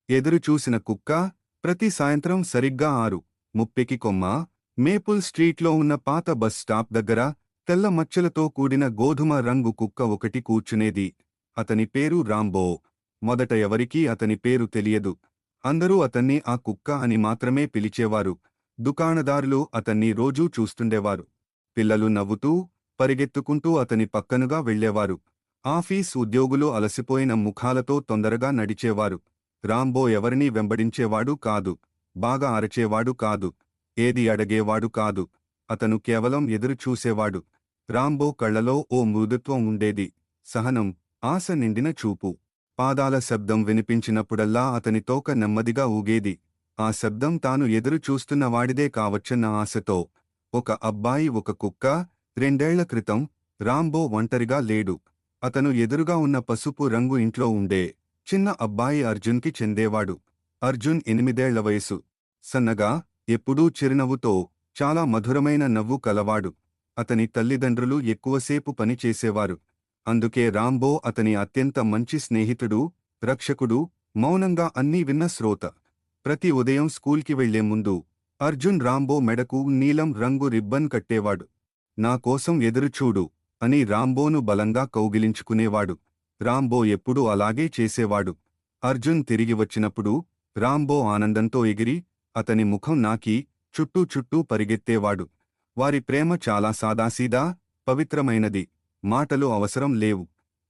ఎదురుచూసిన కుక్క ప్రతి సాయంత్రం సరిగ్గా 6:30కి మేపుల్ స్ట్రీట్లో ఉన్న పాత బస్ స్టాప్ దగ్గర తెల్ల మచ్చలతో కూడిన గోధుమ రంగు కుక్క ఒకటి కూర్చునేది. అతని పేరు రాంబో. మొదట ఎవరికీ అతని పేరు తెలియదు. అందరూ అతన్ని ఆ కుక్క అని మాత్రమే పిలిచేవారు. దుకాణదారులు అతన్ని రోజూ చూస్తుండేవారు. పిల్లలు నవ్వుతూ, పరిగెత్తుకుంటూ అతని పక్కనుగా వెళ్లేవారు. ఆఫీస్ ఉద్యోగులు అలసిపోయిన ముఖాలతో తొందరగా నడిచేవారు. రాంబో ఎవరినీ వెంబడించేవాడు కాదు. బాగా అరచేవాడు కాదు. ఏది అడగేవాడు కాదు. అతను కేవలం ఎదురు చూసేవాడు. రాంబో కళ్లలో ఓ మృదుత్వం ఉండేది. సహనం, ఆశ నిండిన చూపు. పాదాల శబ్దం వినిపించినప్పుడల్లా అతని తోక నెమ్మదిగా ఊగేది. ఆ శబ్దం తాను ఎదురు చూస్తున్న వాడిదే కావచ్చన్న ఆశతో. ఒక అబ్బాయి, ఒక కుక్క. 2 ఏళ్ల క్రితం రాంబో ఒంటరిగా లేడు. అతను ఎదురుగా ఉన్న పసుపు రంగు ఇంట్లో ఉండే చిన్న అబ్బాయి అర్జున్కి చెందేవాడు. అర్జున్ 8 ఏళ్ల వయసు. సన్నగా, ఎప్పుడూ చిరునవ్వుతో, చాలా మధురమైన నవ్వు కలవాడు. అతని తల్లిదండ్రులు ఎక్కువసేపు పని చేసేవారు. అందుకే రాంబో అతని అత్యంత మంచి స్నేహితుడు, రక్షకుడు, మౌనంగా అన్నీ విన్న శ్రోత. ప్రతి ఉదయం స్కూల్కి వెళ్లే ముందు అర్జున్ రాంబో మెడకు నీలం రంగు రిబ్బన్ కట్టేవాడు. నా కోసం ఎదురుచూడు అని రాంబోను బలంగా కౌగిలించుకునేవాడు. రాంబో ఎప్పుడూ అలాగే చేసేవాడు. అర్జున్ తిరిగి వచ్చినప్పుడు రాంబో ఆనందంతో ఎగిరి అతని ముఖం నాకి చుట్టూ చుట్టూ పరిగెత్తేవాడు. వారి ప్రేమ చాలా సాదాసీదా, పవిత్రమైనది. మాటలు అవసరం లేవు.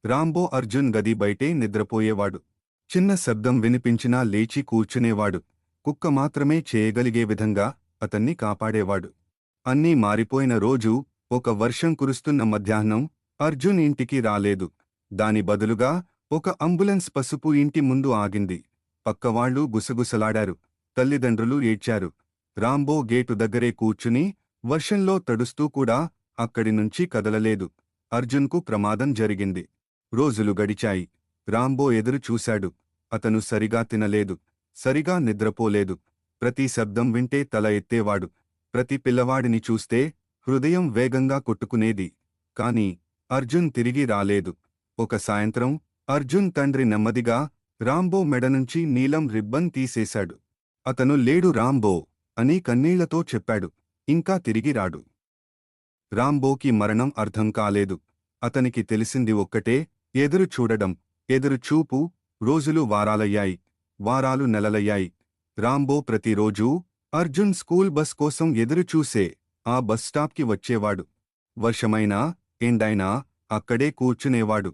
రాంబో అర్జున్ గది బయటే నిద్రపోయేవాడు. చిన్న శబ్దం వినిపించినా లేచి కూర్చునేవాడు. కుక్క మాత్రమే చేయగలిగే విధంగా అతన్ని కాపాడేవాడు. అన్నీ మారిపోయిన రోజు, ఒక వర్షం కురుస్తున్న మధ్యాహ్నం. అర్జున్ ఇంటికి రాలేదు. దాని బదులుగా ఒక అంబులెన్స్ పసుపు ఇంటి ముందు ఆగింది. పక్కవాళ్లు గుసగుసలాడారు. తల్లిదండ్రులు ఏడ్చారు. రాంబో గేటు దగ్గరే కూర్చుని వర్షంలో తడుస్తూ కూడా అక్కడి నుంచి కదలలేదు. అర్జున్కు ప్రమాదం జరిగింది. రోజులు గడిచాయి. రాంబో ఎదురు చూశాడు. అతను సరిగా తినలేదు. సరిగా నిద్రపోలేదు. ప్రతి శబ్దం వింటే తల ఎత్తేవాడు. ప్రతి పిల్లవాడిని చూస్తే హృదయం వేగంగా కొట్టుకునేది. కాని అర్జున్ తిరిగి రాలేదు. ఒక సాయంత్రం అర్జున్ తండ్రి నెమ్మదిగా రాంబో మెడనుంచి నీలం రిబ్బన్ తీసేశాడు. అతను లేడు రాంబో అని కన్నీళ్లతో చెప్పాడు. ఇంకా తిరిగి రాడు. రాంబోకి మరణం అర్థం కాలేదు. అతనికి తెలిసింది ఒక్కటే, ఎదురు చూడడం, ఎదురు చూపు. రోజులు వారాలయ్యాయి. వారాలు నెలలయ్యాయి. రాంబో ప్రతిరోజూ అర్జున్ స్కూల్ బస్ కోసం ఎదురుచూసే ఆ బస్ స్టాప్కి వచ్చేవాడు. వర్షమైనా, ఎండైనా అక్కడే కూర్చునేవాడు.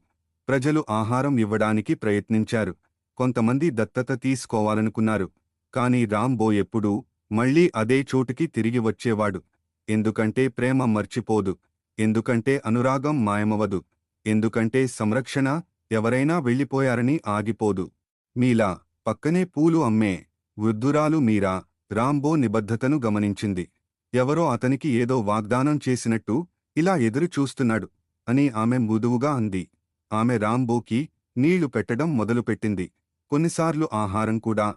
ప్రజలు ఆహారం ఇవ్వడానికి ప్రయత్నించారు. కొంతమంది దత్తత తీసుకోవాలనుకున్నారు. కాని రాంబో ఎప్పుడూ మళ్లీ అదే చోటుకి తిరిగి వచ్చేవాడు. ఎందుకంటే ప్రేమ మర్చిపోదు. ఎందుకంటే అనురాగం మాయమవదు. ఎందుకంటే సంరక్షణ ఎవరైనా వెళ్ళిపోయారని ఆగిపోదు. మీలా పక్కనే పూలు అమ్మే వృద్ధురాలు మీరా రాంబో నిబద్ధతను గమనించింది. ఎవరో అతనికి ఏదో వాగ్దానం చేసినట్టు ఇలా ఎదురు చూస్తున్నాడు అని ఆమె మృదువుగా అంది. ఆమె రాంబోకి నీళ్లు పెట్టడం మొదలుపెట్టింది. కొన్నిసార్లు ఆహారం కూడా.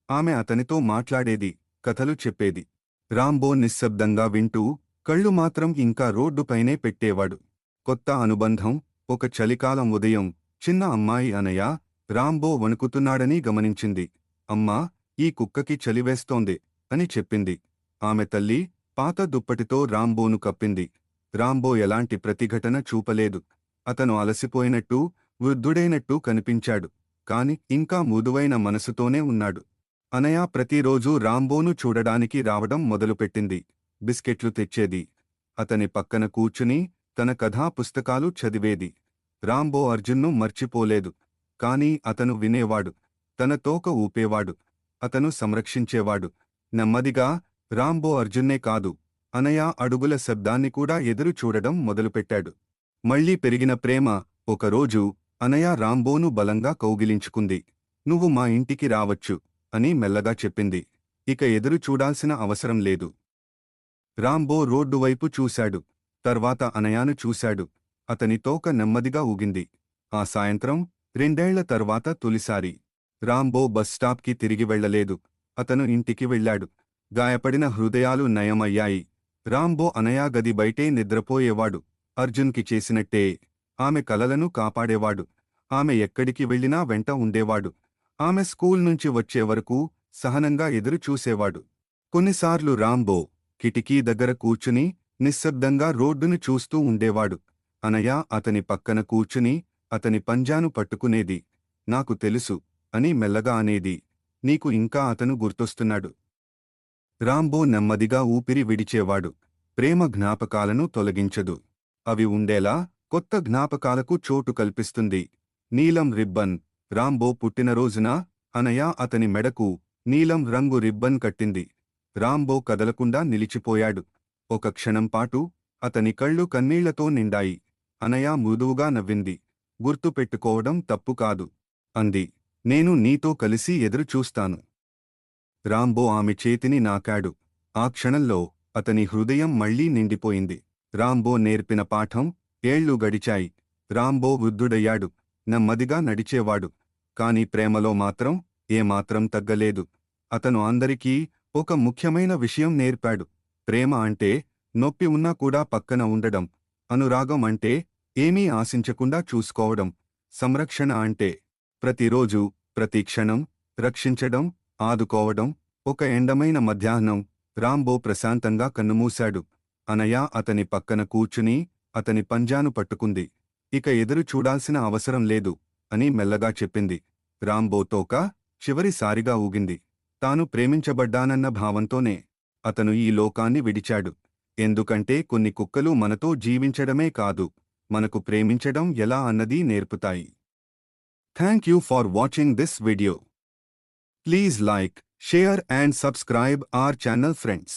ఆమె అతనితో మాట్లాడేది, కథలు చెప్పేది. రాంబో నిశ్శబ్దంగా వింటూ, కళ్ళు మాత్రం ఇంకా రోడ్డుపైనే పెట్టేవాడు. కొత్త అనుబంధం. ఒక చలికాలం ఉదయం చిన్న అమ్మాయి అనయ రాంబో వణుకుతున్నాడని గమనించింది. అమ్మా, ఈ కుక్కకి చలివేస్తోంది అని చెప్పింది. ఆమె తల్లి పాత దుప్పటితో రాంబోను కప్పింది. రాంబో ఎలాంటి ప్రతిఘటన చూపలేదు. అతను అలసిపోయినట్టు, వృద్ధుడైనట్టు కనిపించాడు. కాని ఇంకా మృదువైన మనసుతోనే ఉన్నాడు. అనయ ప్రతిరోజూ రాంబోను చూడడానికి రావడం మొదలుపెట్టింది. బిస్కెట్లు తెచ్చేది. అతని పక్కన కూర్చుని తన కథా పుస్తకాలు చదివేది. రాంబో అర్జున్ను మర్చిపోలేదు. కాని అతను వినేవాడు. తన తోక ఊపేవాడు. అతను సంరక్షించేవాడు. నెమ్మదిగా రాంబో అర్జున్నే కాదు, అనయ అడుగుల శబ్దాన్ని కూడా ఎదురు చూడడం మొదలుపెట్టాడు. మళ్లీ పెరిగిన ప్రేమ. ఒకరోజు అనయ రాంబోను బలంగా కౌగిలించుకుంది. నువ్వు మా ఇంటికి రావచ్చు అని మెల్లగా చెప్పింది. ఇక ఎదురు చూడాల్సిన అవసరం లేదు. రాంబో రోడ్డువైపు చూశాడు. తర్వాత అనయాను చూశాడు. అతని తోక నెమ్మదిగా ఊగింది. ఆ సాయంత్రం 2 ఏళ్ల తర్వాత తొలిసారి రాంబో బస్ స్టాప్కి తిరిగి వెళ్లలేదు. అతను ఇంటికి వెళ్లాడు. గాయపడిన హృదయాలు నయమయ్యాయి. రాంబో అనయా గది బయటే నిద్రపోయేవాడు. అర్జున్కి చేసినట్టే ఆమె కలలను కాపాడేవాడు. ఆమె ఎక్కడికి వెళ్లినా వెంట ఉండేవాడు. ఆమె స్కూల్ నుంచి వచ్చే వరకు సహనంగా ఎదురు చూసేవాడు. కొన్నిసార్లు రాంబో కిటికీ దగ్గర కూర్చుని నిశ్శబ్దంగా రోడ్డును చూస్తూ ఉండేవాడు. అనయ అతని పక్కన కూర్చుని అతని పంజాను పట్టుకునేది. నాకు తెలుసు అని మెల్లగా అనేది. నీకు ఇంకా అతను గుర్తొస్తున్నాడు. రాంబో నెమ్మదిగా ఊపిరి విడిచేవాడు. ప్రేమ జ్ఞాపకాలను తొలగించదు. అవి ఉండేలా కొత్త జ్ఞాపకాలకు చోటు కల్పిస్తుంది. నీలం రిబ్బన్. రాంబో పుట్టినరోజున అనయ అతని మెడకు నీలం రంగు రిబ్బన్ కట్టింది. రాంబో కదలకుండా నిలిచిపోయాడు. ఒక క్షణంపాటు అతని కళ్ళు కన్నీళ్లతో నిండాయి. అనయ మృదువుగా నవ్వింది. గుర్తుపెట్టుకోవడం తప్పు కాదు అంది. నేను నీతో కలిసి ఎదురుచూస్తాను. రాంబో ఆమె చేతిని నాకాడు. ఆ క్షణంలో అతని హృదయం మళ్లీ నిండిపోయింది. రాంబో నేర్పిన పాఠం. ఏళ్లు గడిచాయి. రాంబో వృద్ధుడయ్యాడు. నెమ్మదిగా నడిచేవాడు. కాని ప్రేమలో మాత్రం ఏమాత్రం తగ్గలేదు. అతను అందరికీ ఒక ముఖ్యమైన విషయం నేర్పాడు. ప్రేమ అంటే నొప్పి ఉన్నా కూడా పక్కన ఉండడం. అనురాగం అంటే ఏమీ ఆశించకుండా చూసుకోవడం. సంరక్షణ అంటే ప్రతిరోజు ప్రతి క్షణం రక్షించడం, ఆదుకోవడం. ఒక ఎండమైన మధ్యాహ్నం రాంబో ప్రశాంతంగా కన్నుమూశాడు. అనయ అతని పక్కన కూర్చుని అతని పంజాను పట్టుకుంది. ఇక ఎదురు చూడాల్సిన అవసరం లేదు అని మెల్లగా చెప్పింది. రాంబో తోక చివరిసారిగా ఊగింది. తాను ప్రేమించబడ్డానన్న భావంతోనే అతను ఈ లోకాన్ని విడిచాడు. ఎందుకంటే కొన్ని కుక్కలు మనతో జీవించడమే కాదు, మనకు ప్రేమించడం ఎలా అన్నది నేర్పుతాయి. Thank you for watching this video. Please like, share and subscribe our channel friends.